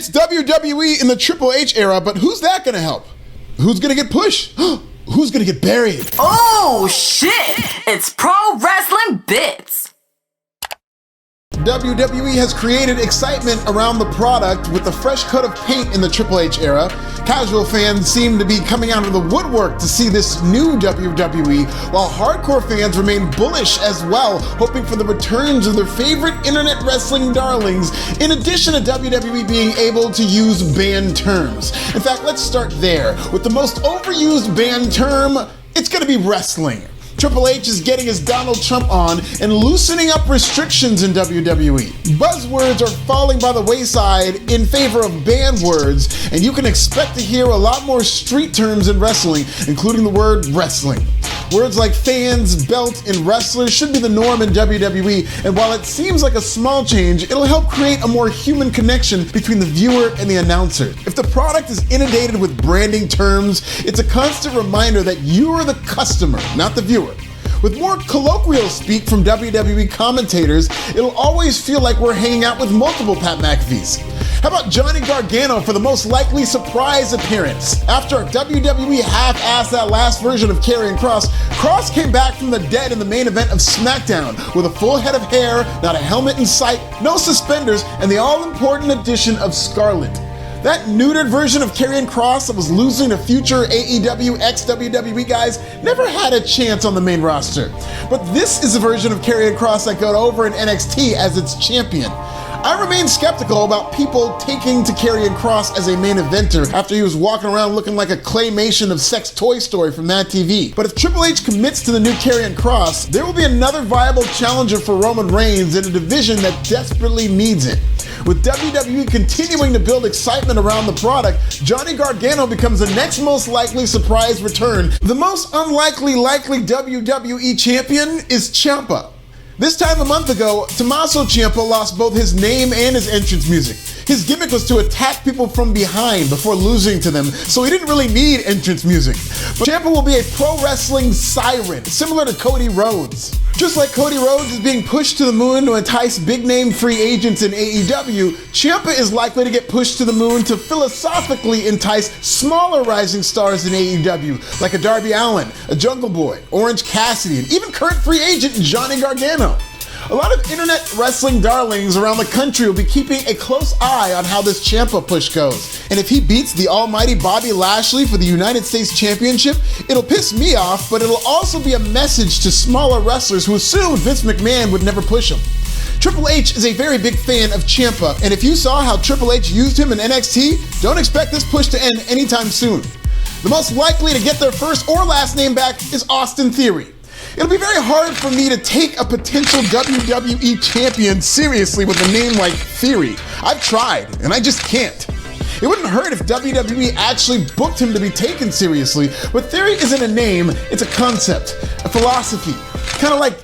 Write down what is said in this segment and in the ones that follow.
It's WWE in the Triple H era, but who's that gonna help? Who's gonna get pushed? Who's gonna get buried? Oh shit! It's Pro Wrestling Bits! WWE has created excitement around the product with the fresh coat of paint in the Triple H era. Casual fans seem to be coming out of the woodwork to see this new WWE, while hardcore fans remain bullish as well, hoping for the returns of their favorite internet wrestling darlings, in addition to WWE being able to use banned terms. In fact, let's start there. With the most overused banned term, it's gonna be wrestling. Triple H is getting his Donald Trump on and loosening up restrictions in WWE. Buzzwords are falling by the wayside in favor of banned words, and you can expect to hear a lot more street terms in wrestling, including the word wrestling. Words like fans, belt, and wrestler should be the norm in WWE, and while it seems like a small change, it'll help create a more human connection between the viewer and the announcer. If the product is inundated with branding terms, it's a constant reminder that you are the customer, not the viewer. With more colloquial speak from WWE commentators, it'll always feel like we're hanging out with multiple Pat McAfees. How about Johnny Gargano for the most likely surprise appearance? After WWE half-assed that last version of Karrion Kross, Kross came back from the dead in the main event of SmackDown with a full head of hair, not a helmet in sight, no suspenders, and the all-important addition of Scarlett. That neutered version of Karrion Kross that was losing to future AEW ex-WWE guys never had a chance on the main roster. But this is a version of Karrion Kross that got over in NXT as its champion. I remain skeptical about people taking to Karrion Kross as a main eventer after he was walking around looking like a claymation of Sex Toy Story from Mad TV. But if Triple H commits to the new Karrion Kross, there will be another viable challenger for Roman Reigns in a division that desperately needs it. With WWE continuing to build excitement around the product, Johnny Gargano becomes the next most likely surprise return. The most unlikely WWE champion is Ciampa. This time a month ago, Tommaso Ciampa lost both his name and his entrance music. His gimmick was to attack people from behind before losing to them, so he didn't really need entrance music. But Ciampa will be a pro wrestling siren, similar to Cody Rhodes. Just like Cody Rhodes is being pushed to the moon to entice big-name free agents in AEW, Ciampa is likely to get pushed to the moon to philosophically entice smaller rising stars in AEW, like a Darby Allin, a Jungle Boy, Orange Cassidy, and even current free agent Johnny Gargano. A lot of internet wrestling darlings around the country will be keeping a close eye on how this Ciampa push goes. And if he beats the almighty Bobby Lashley for the United States Championship, it'll piss me off, but it'll also be a message to smaller wrestlers who assumed Vince McMahon would never push him. Triple H is a very big fan of Ciampa, and if you saw how Triple H used him in NXT, don't expect this push to end anytime soon. The most likely to get their first or last name back is Austin Theory. It'll be very hard for me to take a potential WWE champion seriously with a name like Theory. I've tried, and I just can't. It wouldn't hurt if WWE actually booked him to be taken seriously, but Theory isn't a name, it's a concept, a philosophy, kind of like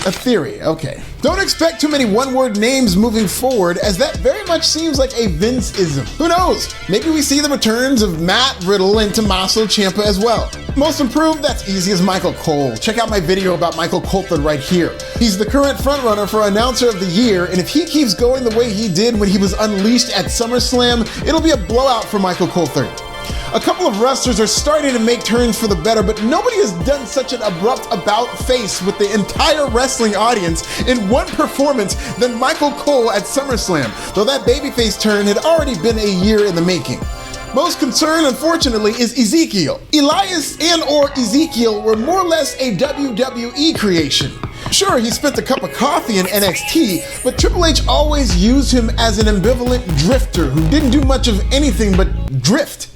a theory, okay. Don't expect too many one-word names moving forward, as that very much seems like a Vince-ism. Who knows? Maybe we see the returns of Matt Riddle and Tommaso Ciampa as well. Most improved, that's easy as Michael Cole. Check out my video about Michael Coulter right here. He's the current frontrunner for Announcer of the Year, and if he keeps going the way he did when he was unleashed at SummerSlam, it'll be a blowout for Michael Coulter. A couple of wrestlers are starting to make turns for the better, but nobody has done such an abrupt about-face with the entire wrestling audience in one performance than Michael Cole at SummerSlam, though that babyface turn had already been a year in the making. Most concern, unfortunately, is Ezekiel. Elias and/or Ezekiel were more or less a WWE creation. Sure, he spent a cup of coffee in NXT, but Triple H always used him as an ambivalent drifter who didn't do much of anything but drift.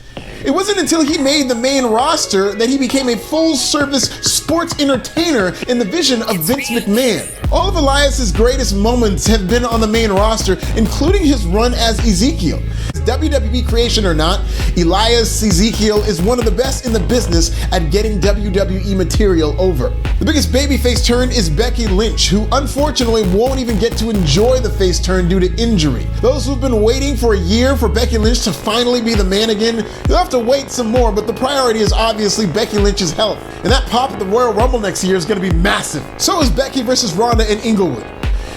It wasn't until he made the main roster that he became a full-service sports entertainer in the vision of Vince McMahon. All of Elias's greatest moments have been on the main roster, including his run as Ezekiel. WWE creation or not, Elias Ezekiel is one of the best in the business at getting WWE material over. The biggest babyface turn is Becky Lynch, who unfortunately won't even get to enjoy the face turn due to injury. Those who've been waiting for a year for Becky Lynch to finally be the man again, you'll have to wait some more, but the priority is obviously Becky Lynch's health. And that pop at the Royal Rumble next year is going to be massive. So is Becky versus Ronda in Inglewood.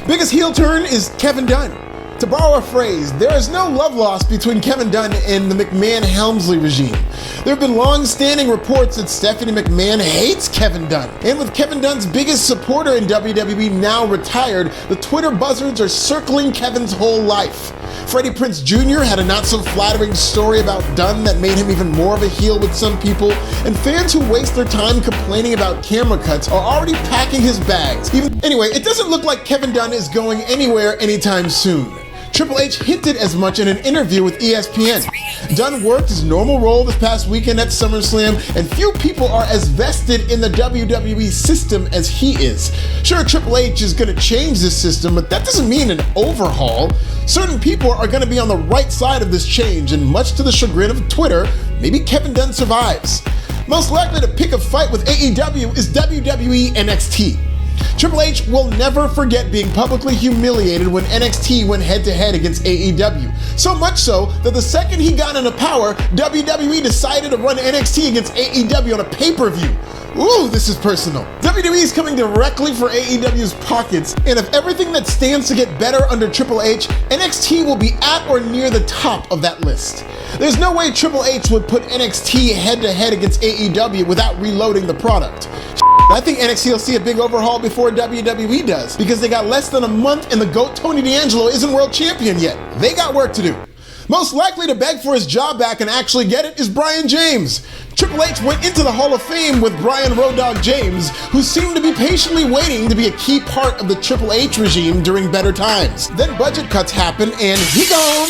Biggest heel turn is Kevin Dunn. To borrow a phrase, there is no love lost between Kevin Dunn and the McMahon-Helmsley regime. There have been long-standing reports that Stephanie McMahon hates Kevin Dunn. And with Kevin Dunn's biggest supporter in WWE now retired, the Twitter buzzards are circling Kevin's whole life. Freddie Prinze Jr. had a not-so-flattering story about Dunn that made him even more of a heel with some people, and fans who waste their time complaining about camera cuts are already packing his bags. Anyway, it doesn't look like Kevin Dunn is going anywhere anytime soon. Triple H hinted as much in an interview with ESPN. Dunn worked his normal role this past weekend at SummerSlam, and few people are as vested in the WWE system as he is. Sure, Triple H is going to change this system, but that doesn't mean an overhaul. Certain people are going to be on the right side of this change, and much to the chagrin of Twitter, maybe Kevin Dunn survives. Most likely to pick a fight with AEW is WWE NXT. Triple H will never forget being publicly humiliated when NXT went head-to-head against AEW. So much so that the second he got into power, WWE decided to run NXT against AEW on a pay-per-view. Ooh, this is personal. WWE is coming directly for AEW's pockets, and if everything that stands to get better under Triple H, NXT will be at or near the top of that list. There's no way Triple H would put NXT head-to-head against AEW without reloading the product. I think NXT will see a big overhaul before WWE does, because they got less than a month and the GOAT Tony D'Angelo isn't world champion yet. They got work to do. Most likely to beg for his job back and actually get it is Brian James. Triple H went into the Hall of Fame with Brian Road Dogg James, who seemed to be patiently waiting to be a key part of the Triple H regime during better times. Then budget cuts happened and he gone.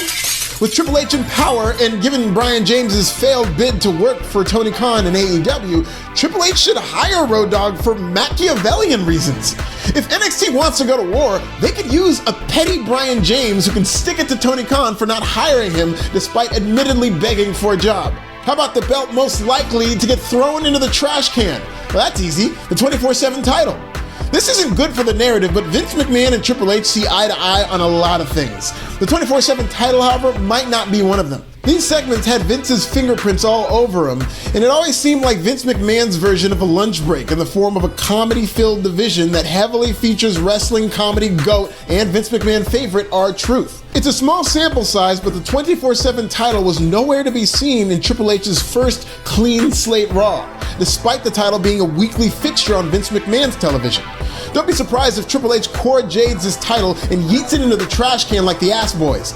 With Triple H in power and given Brian James's failed bid to work for Tony Khan and AEW, Triple H should hire Road Dogg for Machiavellian reasons. If NXT wants to go to war, they could use a petty Brian James who can stick it to Tony Khan for not hiring him despite admittedly begging for a job. How about the belt most likely to get thrown into the trash can? Well, that's easy, the 24/7 title. This isn't good for the narrative, but Vince McMahon and Triple H see eye to eye on a lot of things. The 24/7 title, however, might not be one of them. These segments had Vince's fingerprints all over them, and it always seemed like Vince McMahon's version of a lunch break in the form of a comedy-filled division that heavily features wrestling, comedy, GOAT, and Vince McMahon favorite R-Truth. It's a small sample size, but the 24/7 title was nowhere to be seen in Triple H's first clean slate Raw, despite the title being a weekly fixture on Vince McMahon's television. Don't be surprised if Triple H Cora Jades his title and yeets it into the trash can like the Ass Boys.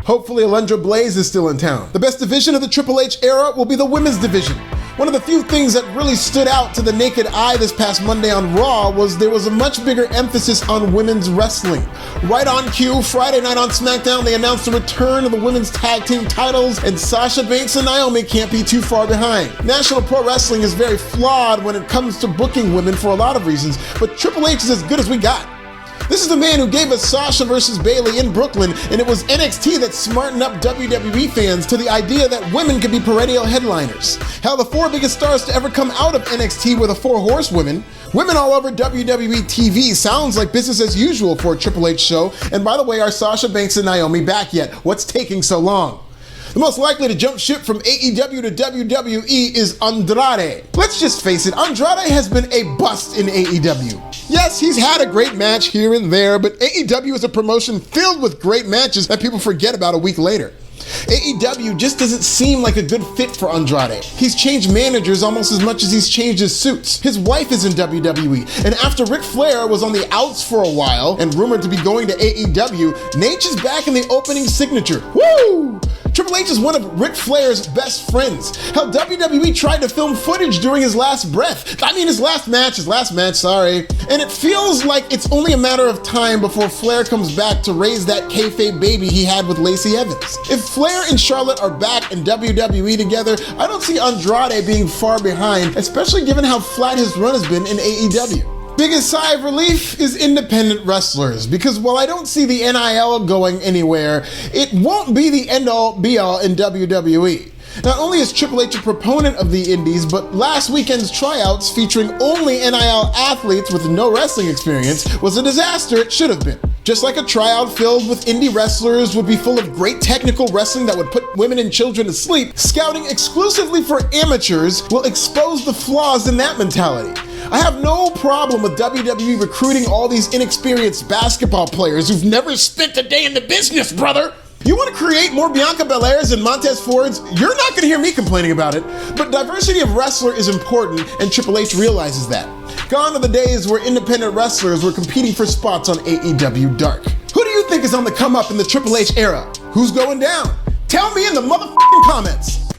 Hopefully Alundra Blaze is still in town. The best division of the Triple H era will be the women's division. One of the few things that really stood out to the naked eye this past Monday on Raw was there was a much bigger emphasis on women's wrestling. Right on cue, Friday night on SmackDown, they announced the return of the women's tag team titles, and Sasha Banks and Naomi can't be too far behind. National Pro Wrestling is very flawed when it comes to booking women for a lot of reasons, but Triple H is as good as we got. This is the man who gave us Sasha versus Bayley in Brooklyn, and it was NXT that smartened up WWE fans to the idea that women could be perennial headliners. Hell, the 4 biggest stars to ever come out of NXT were the 4 horsewomen. Women all over WWE TV sounds like business as usual for a Triple H show, and by the way, are Sasha Banks and Naomi back yet? What's taking so long? The most likely to jump ship from AEW to WWE is Andrade. Let's just face it, Andrade has been a bust in AEW. Yes, he's had a great match here and there, but AEW is a promotion filled with great matches that people forget about a week later. AEW just doesn't seem like a good fit for Andrade. He's changed managers almost as much as he's changed his suits. His wife is in WWE, and after Ric Flair was on the outs for a while and rumored to be going to AEW, Nate is back in the opening signature. Woo! Triple H is one of Ric Flair's best friends. Hell, WWE tried to film footage during his last breath. I mean, his last match, sorry. And it feels like it's only a matter of time before Flair comes back to raise that kayfabe baby he had with Lacey Evans. If Flair and Charlotte are back in WWE together, I don't see Andrade being far behind, especially given how flat his run has been in AEW. Biggest sigh of relief is independent wrestlers, because while I don't see the NIL going anywhere, it won't be the end-all be-all in WWE. Not only is Triple H a proponent of the indies, but last weekend's tryouts featuring only NIL athletes with no wrestling experience was a disaster it should have been. Just like a tryout filled with indie wrestlers would be full of great technical wrestling that would put women and children to sleep, scouting exclusively for amateurs will expose the flaws in that mentality. I have no problem with WWE recruiting all these inexperienced basketball players who've never spent a day in the business, brother. You want to create more Bianca Belairs and Montez Fords? You're not going to hear me complaining about it. But diversity of wrestler is important, and Triple H realizes that. Gone are the days where independent wrestlers were competing for spots on AEW Dark. Who do you think is on the come up in the Triple H era? Who's going down? Tell me in the motherfucking comments.